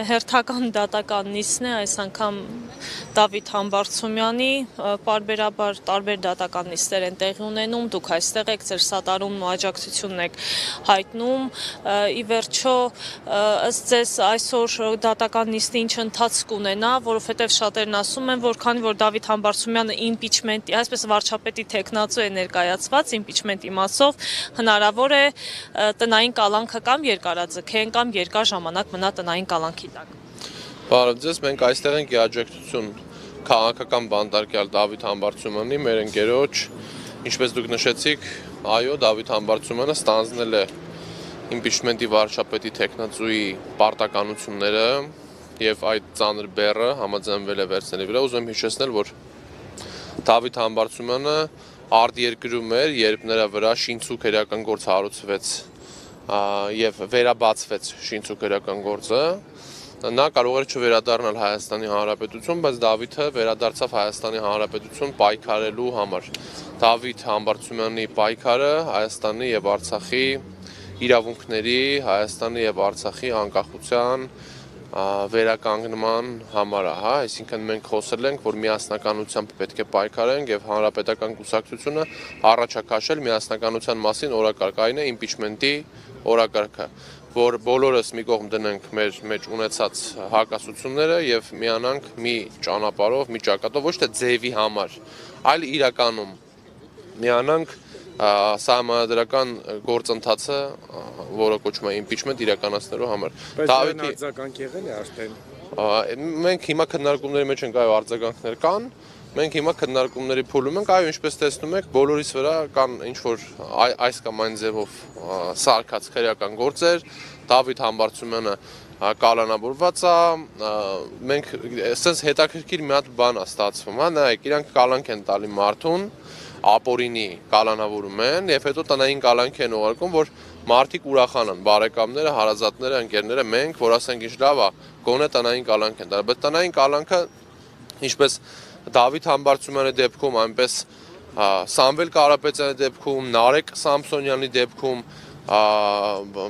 հերթական դատական նիստն է, այս անգամ Դավիթ Համբարձումյանի, պարբերաբար տարբեր դատական նիստեր են տեղի ունենում, դուք այստեղ եք, ձեր սատարումն ու աջակցությունն եք հայտնում, ի վերջո ըստ ձեզ այսօր դատական նիստը ինչ ընթացք կունենա, որովհետև շատերն ասում են, որ քանի որ Դավիթ Համբարձումյանը իմպիչմենտի, այսպես վարչապետի թեկնածու է ներկայացված, իմպիչմենտի մասով հնարավոր է տնային կալանքը կամ երկարաձգեն կամ երկար ժամանակ մնա տնային կալանքի տակ։ Բարև ձեզ, մենք այստեղ ենք աջակցություն քաղաքական բանտարկյալ Դավիթ Համբարձումյանի, մեր ընկերոջ, ինչպես դուք նշեցիք, այո, Դավիթ Համբարձումյանը ստանձնել է իմպիչմենտի վարչապետի թեկնածուի պարտականությունները եւ այդ ծանր բեռը համաձայնվել է վերցնելու վրա։ Ուզում եմ հիշեցնել, որ Դավիթ Համբարձումյանը արտերկրում էր, երբ նրա վրա շինցուկ քրեական գործ հարուցվեց եւ վերաբացվեց շինցուկ քրեական գործը, նա կարող էր չվերադառնալ Հայաստանի Հանրապետություն, բայց Դավիթը վերադարձավ Հայաստանի Հանրապետություն պայքարելու համար։ Դավիթ Համբարձումյանի պայքարը Հայաստանի եւ Արցախի իրավունքների, Հայաստանի եւ Արցախի անկախության վերականգնման համար է, այսինքն մենք խոսել ենք, որ միասնականությամբ պետք է պայքարենք եւ հանրապետական կուսակցությունը առաջակաշել միասնականության մասին օրակարգ, այն է իմպիչմենտի օրակարգը, որ բոլորս մի կողմ դնենք մեր մեջ ունեցած հակասությունները եւ միանանք մի ճանապարհով, մի ճակատով, ոչ թե ձևի համար, այլ իրականում միանանք սահմանադրական գործընթացը, որը կոչվում է impeachment իրականացնելու համար։ Բայց արձագանք եղել է արդեն։ Մենք հիմա քննարկումների մեջ ենք, այո, արձագանքներ կան։ Մենք հիմա քննարկումների փուլում ենք, այո, ինչպես տեսնում եք, բոլորիս վրա կան ինչ-որ այս կամ այն ձևով սարքած քրեական գործեր, Դավիթ Համբարձումյանը կալանավորված է, մենք ասես հետաքրքիր մի հատ բան է ստացվում, նայեք, իրանք կալանք են տալի մարդուն, ապօրինի կալանավորում են եւ հետո տնային կալանք են ուղարկում, որ մարդիկ ուրախանան, բարեկամները, հարազատները, ընկերները, մենք, որ ասենք ինչ լավ է, գոնե տնային կալանք են տալի, բայց տնային կալանքը ինչպես Դավիթ Համբարձումյանի դեպքում, այնպես Սամվել Կարապետյանի դեպքում, Նարեկ Սամսոնյանի դեպքում,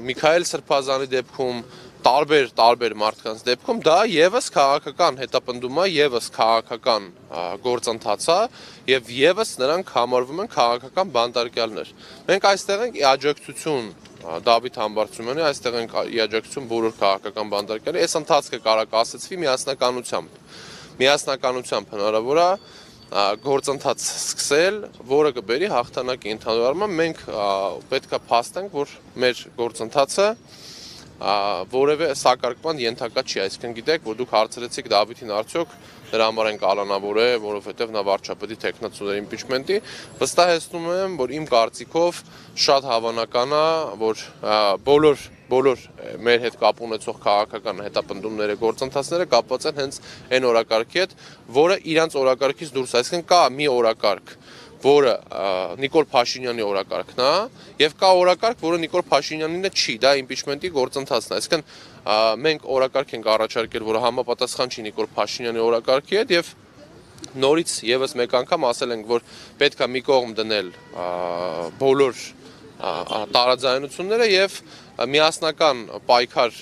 Միքայել Սրբազանի դեպքում, տարբեր մարդկանց դեպքում դա եւս քաղաքական հետապնդում է, եւս քաղաքական գործընթաց է եւ եւս նրանք համարվում են քաղաքական բանտարկյալներ։ Մենք այստեղ ենք աջակցություն Դավիթ Համբարձումյանի, այստեղ ենք աջակցություն բոլոր քաղաքական բանտարկյալների, այս ընթացքը կարող կասեցվի միասնականությամբ հնարավոր է գործընթաց սկսել, որը կբերի հաղթանակի ընդհանուր առմամբ մենք պետք է փաստենք, որ մեր գործընթացը որևէ սակարկման ենթակա չի, այսինքն գիտեք, որ դուք հարցրեցիք Դավիթին արդյոք նրա համար են կալանավոր է, որովհետև նա վարչապետի թեկնածու էր իմպիչմենտի, վստահեցնում եմ, որ իմ կարծիքով շատ հավանական է, որ բոլոր մեր հետ կապ ունեցող քաղաքական հետապնդումները, գործընթացները կապված են հենց այն օրակարգի հետ, որը իրանց օրակարգից դուրս է, այսինքն կա մի օրակարգ, որը Նիկոլ Փաշինյանի օրակարգն է, եւ կա օրակարգ, որը Նիկոլ Փաշինյանինը չի, դա իմպիչմենտի գործընթացն է, այսինքն մենք օրակարգ ենք առաջարկել, որը համապատասխան չի Նիկոլ Փաշինյանի օրակարգի հետ եւ նորից եւս մեկ անգամ ասել ենք, որ պետք է մի կողմ դնել բոլոր տարաձայնությունները եւ միասնական պայքար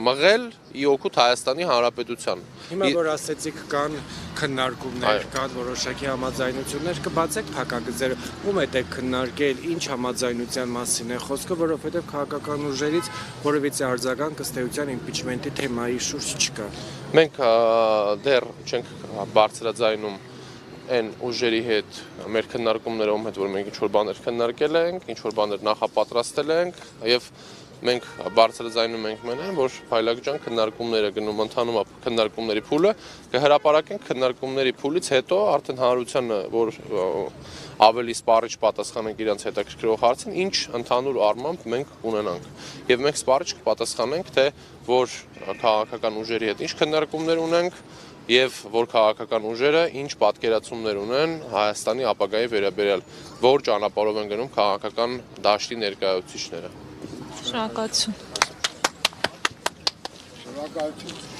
մղել ի օգուտ Հայաստանի Հանրապետության։ Հիմա որ ասեցիք կան քննարկումներ, կան որոշակի համաձայնություններ, կբացեք փակագծերը, ում եք քննարկել, ինչ համաձայնության մասին է խոսքը, որովհետև քաղաքական ուժերից որևիցե արձագանք ըստ էության իմպիչմենտի թեմայի շուրջ չկա։ Մենք դեռ չենք բարձրաձայնում այն ուժերի հետ մեր քննարկումներում հետ, որ մենք ինչ-որ բաներ քննարկել ենք, ինչ-որ բաներ նախապատրաստել ենք եւ մենք բարձրաձայնում ենք մենայն, որ Փայլակ ջան քննարկումները գնում ընթանում է քննարկումների փուլը, կհրապարակենք քննարկումների փուլից հետո արդեն հանրությանը, որ ավելի սպառիչ պատասխանենք իրանց հետաքրքրող հարցին, ինչ ընդհանուր առմամբ մենք ունենանք։ Եվ մենք սպառիչ կպատասխանենք, թե որ քաղաքական ուժերի հետ ինչ քննարկումներ ունենք եւ որ քաղաքական ուժերը ինչ պատկերացումներ ունեն Հայաստանի ապագայի վերաբերյալ, որ ճանապարհով են գնում քաղաքական դաշտի ներկայացուցիչները։ Շնորհակալություն։ Շնորհակալություն։